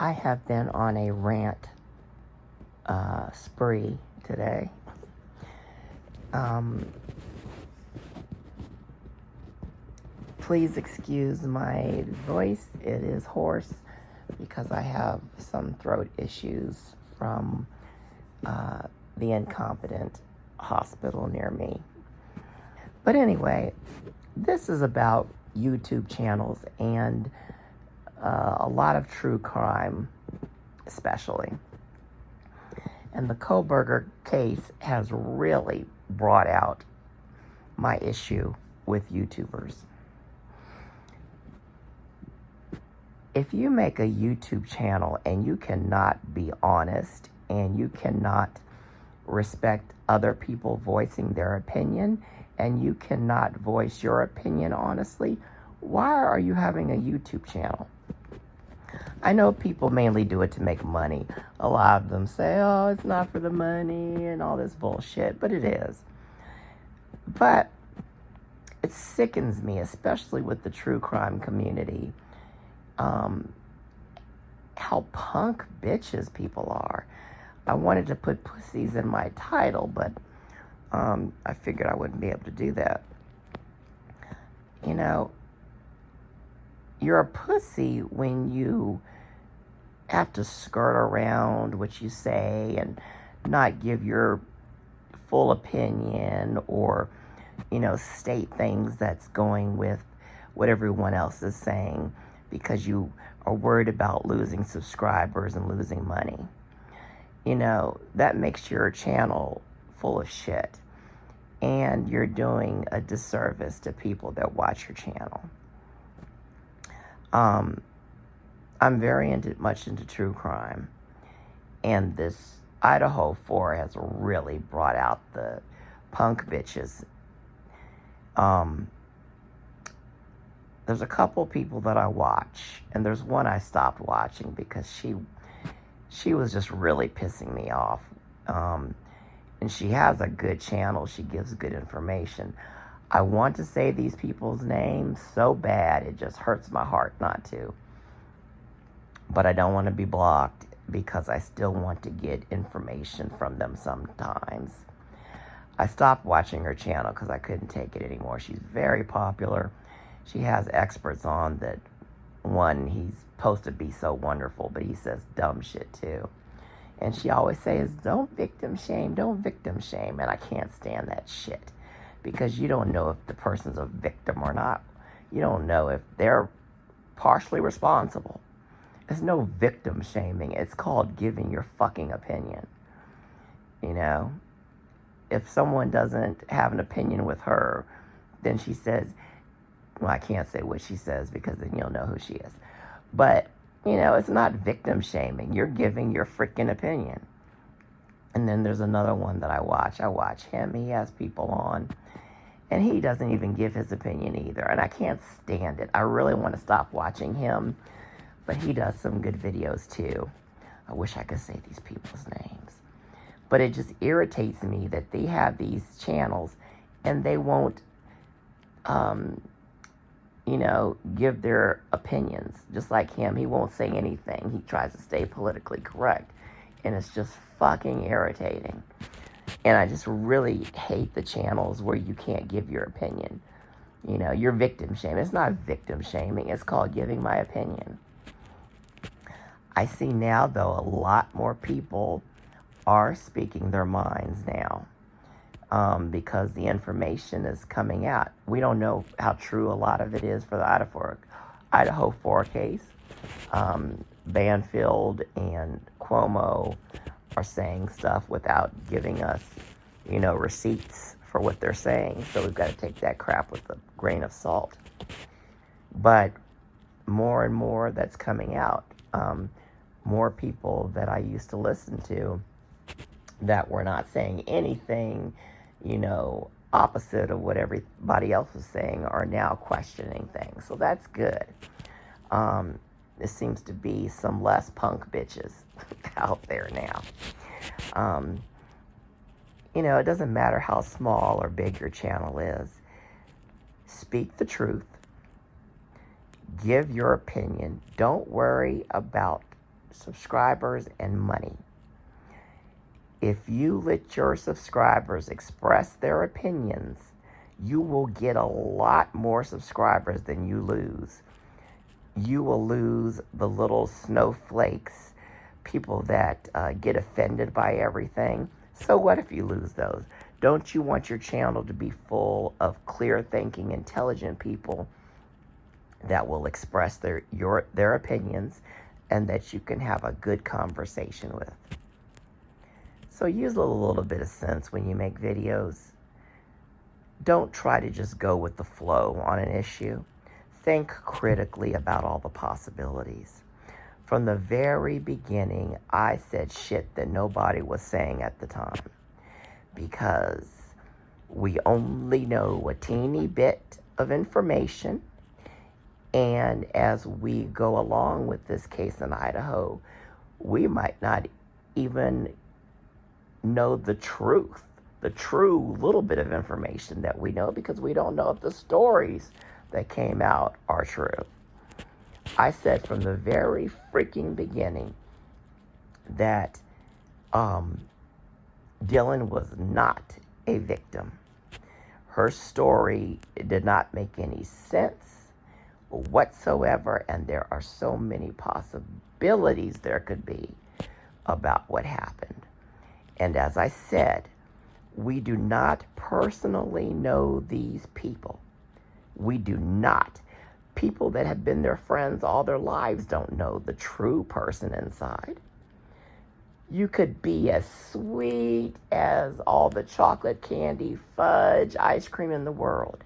I have been on a rant spree today. Please excuse my voice. It is hoarse because I have some throat issues from the incompetent hospital near me. But anyway, this is about YouTube channels and a lot of true crime, especially. And the Kohlberger case has really brought out my issue with YouTubers. If you make a YouTube channel and you cannot be honest and you cannot respect other people voicing their opinion and you cannot voice your opinion honestly, why are you having a YouTube channel? I know people mainly do it to make money. A lot of them say, oh, it's not for the money and all this bullshit, but it is. But it sickens me, especially with the true crime community, how punk bitches people are. I wanted to put pussies in my title, but I figured I wouldn't be able to do that. You know, you're a pussy when you have to skirt around what you say and not give your full opinion or, you know, state things that's going with what everyone else is saying because you are worried about losing subscribers and losing money. You know, that makes your channel full of shit. And you're doing a disservice to people that watch your channel. I'm very much into true crime. And this Idaho 4 has really brought out the punk bitches. There's a couple people that I watch. And there's one I stopped watching because she was just really pissing me off. And she has a good channel. She gives good information. I want to say these people's names so bad, it just hurts my heart not to. But I don't want to be blocked because I still want to get information from them sometimes. I stopped watching her channel because I couldn't take it anymore. She's very popular. She has experts on that. One, he's supposed to be so wonderful, but he says dumb shit too. And she always says, don't victim shame. And I can't stand that shit. Because you don't know if the person's a victim or not. You don't know if they're partially responsible. There's no victim shaming. It's called giving your fucking opinion. You know? If someone doesn't have an opinion with her, then she says, well, I can't say what she says because then you'll know who she is. But, you know, it's not victim shaming. You're giving your freaking opinion. And then there's another one that I watch. I watch him. He has people on. And he doesn't even give his opinion either. And I can't stand it. I really want to stop watching him. But he does some good videos too. I wish I could say these people's names. But it just irritates me that they have these channels and they won't, you know, give their opinions. Just like him, he won't say anything. He tries to stay politically correct. And it's just fucking irritating. And I just really hate the channels where you can't give your opinion. You know, you're victim shaming. It's not victim shaming. It's called giving my opinion. I see now, though, a lot more people are speaking their minds now because the information is coming out. We don't know how true a lot of it is for the Idaho 4 case. Banfield and Cuomo are saying stuff without giving us, you know, receipts for what they're saying. So we've got to take that crap with a grain of salt. But more and more that's coming out. More people that I used to listen to that were not saying anything, you know, opposite of what everybody else was saying are now questioning things. So that's good. There seems to be some less punk bitches out there now. You know, it doesn't matter how small or big your channel is. Speak the truth. Give your opinion. Don't worry about subscribers and money. If you let your subscribers express their opinions, you will get a lot more subscribers than you lose. You will lose the little snowflakes, people that get offended by everything. So what if you lose those? Don't you want your channel to be full of clear thinking, intelligent people that will express their opinions and that you can have a good conversation with? So use a little bit of sense when you make videos. Don't try to just go with the flow on an issue. Think critically about all the possibilities. From the very beginning, I said shit that nobody was saying at the time, because we only know a teeny bit of information. And as we go along with this case in Idaho, we might not even know the truth, the true little bit of information that we know, because we don't know if the stories that came out are true. I said from the very freaking beginning that Dylan was not a victim. Her story did not make any sense whatsoever, and there are so many possibilities there could be about what happened. And as I said, we do not personally know these people. We do not. People that have been their friends all their lives don't know the true person inside. You could be as sweet as all the chocolate, candy, fudge, ice cream in the world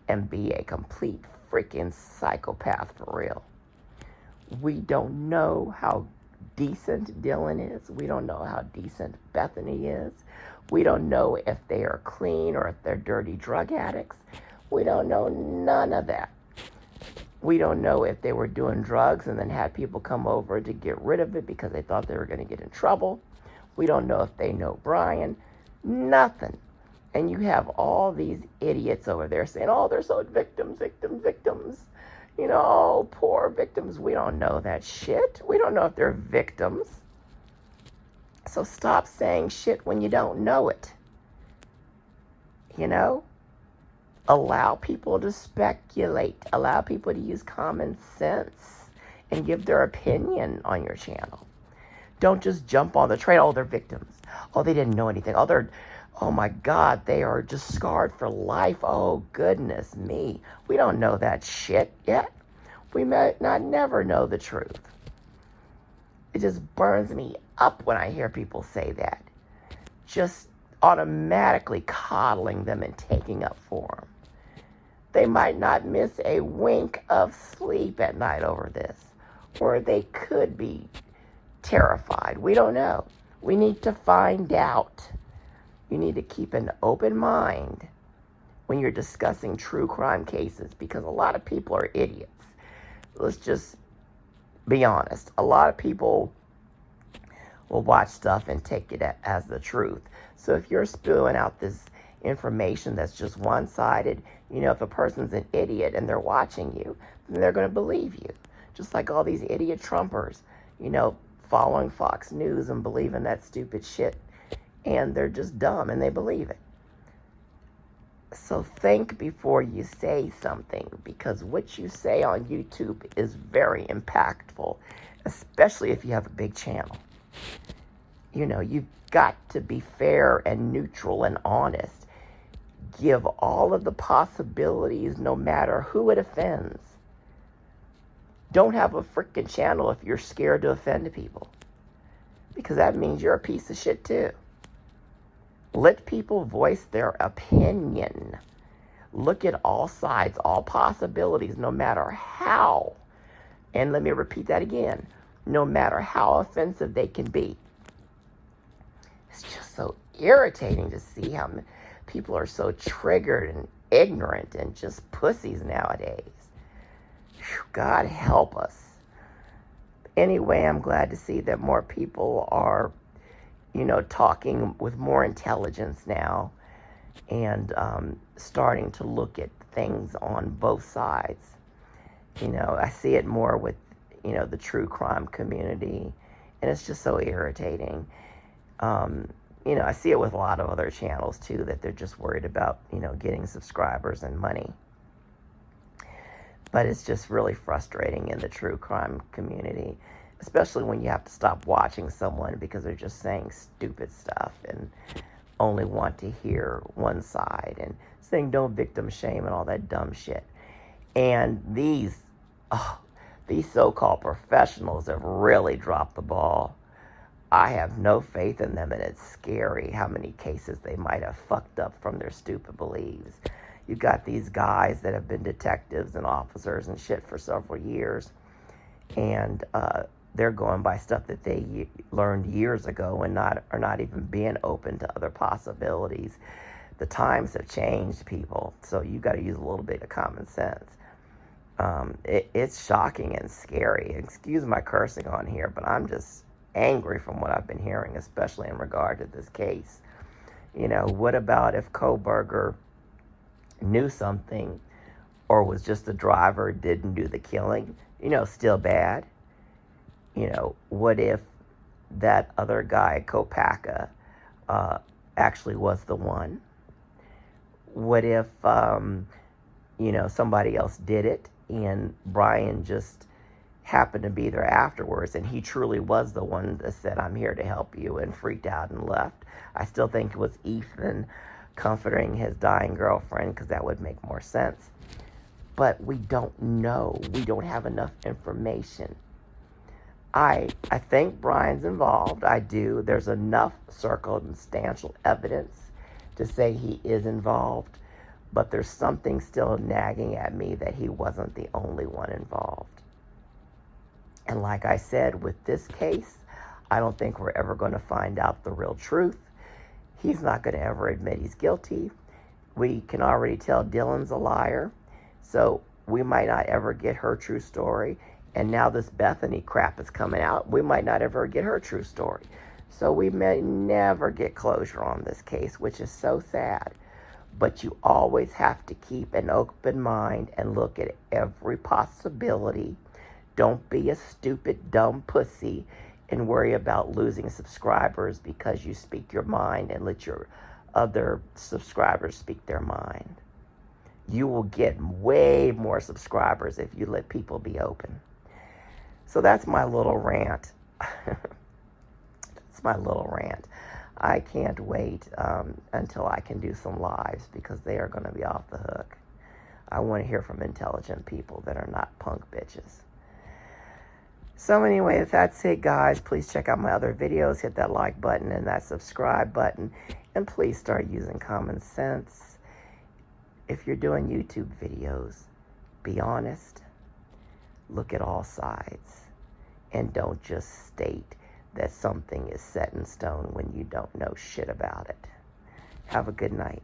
and be a complete freaking psychopath for real. We don't know how decent Dylan is. We don't know how decent Bethany is. We don't know if they are clean or if they're dirty drug addicts. We don't know none of that. We don't know if they were doing drugs and then had people come over to get rid of it because they thought they were going to get in trouble. We don't know if they know Brian. Nothing. And you have all these idiots over there saying, oh, they're so victims. You know, oh, poor victims. We don't know that shit. We don't know if they're victims. So stop saying shit when you don't know it. You know? Allow people to speculate. Allow people to use common sense and give their opinion on your channel. Don't just jump on the train. Oh, they're victims. Oh, they didn't know anything. Oh my God, they are just scarred for life. Oh, goodness me. We don't know that shit yet. We might not never know the truth. It just burns me up when I hear people say that. Just automatically coddling them and taking up for them. They might not miss a wink of sleep at night over this, or they could be terrified. We don't know. We need to find out. You need to keep an open mind when you're discussing true crime cases, because a lot of people are idiots. Let's just be honest. A lot of people will watch stuff and take it as the truth. So if you're spewing out this information that's just one-sided, you know, if a person's an idiot and they're watching you, then they're going to believe you. Just like all these idiot Trumpers, you know, following Fox News and believing that stupid shit. And they're just dumb and they believe it. So think before you say something, because what you say on YouTube is very impactful, especially if you have a big channel. You know, you've got to be fair and neutral and honest. Give all of the possibilities no matter who it offends. Don't have a freaking channel if you're scared to offend people, because that means you're a piece of shit too. Let people voice their opinion. Look at all sides, all possibilities, no matter how. And let me repeat that again. No matter how offensive they can be. It's just so irritating to see how people are so triggered and ignorant and just pussies nowadays. God help us. Anyway, I'm glad to see that more people are, you know, talking with more intelligence now and starting to look at things on both sides. You know, I see it more with, you know, the true crime community And it's just so irritating. You know, I see it with a lot of other channels too, that they're just worried about, you know, getting subscribers and money. But it's just really frustrating in the true crime community, especially when you have to stop watching someone because they're just saying stupid stuff and only want to hear one side and saying don't victim shame and all that dumb shit. And these so-called professionals have really dropped the ball. I have no faith in them, and it's scary how many cases they might have fucked up from their stupid beliefs. You got these guys that have been detectives and officers and shit for several years, and they're going by stuff that they learned years ago and are not even being open to other possibilities. The times have changed, people, so you got to use a little bit of common sense. It's shocking and scary. Excuse my cursing on here, but I'm just angry from what I've been hearing, especially in regard to this case. You know, what about if Koberger knew something or was just a driver, didn't do the killing? You know, still bad. You know, what if that other guy, Kopaka, actually was the one? What if, you know, somebody else did it and Brian just happened to be there afterwards and he truly was the one that said, I'm here to help you, and freaked out and left? I still think it was Ethan comforting his dying girlfriend, because that would make more sense. But we don't know. We don't have enough information. I think Brian's involved. I do. There's enough circumstantial evidence to say he is involved, but there's something still nagging at me that he wasn't the only one involved. And like I said, with this case, I don't think we're ever going to find out the real truth. He's not going to ever admit he's guilty. We can already tell Dylan's a liar, so we might not ever get her true story. And now this Bethany crap is coming out. We might not ever get her true story. So we may never get closure on this case, which is so sad. But you always have to keep an open mind and look at every possibility. Don't be a stupid, dumb pussy and worry about losing subscribers because you speak your mind and let your other subscribers speak their mind. You will get way more subscribers if you let people be open. So that's my little rant. That's my little rant. I can't wait until I can do some lives, because they are going to be off the hook. I want to hear from intelligent people that are not punk bitches. So anyway, if that's it, guys, please check out my other videos. Hit that like button and that subscribe button. And please start using common sense. If you're doing YouTube videos, be honest. Look at all sides. And don't just state that something is set in stone when you don't know shit about it. Have a good night.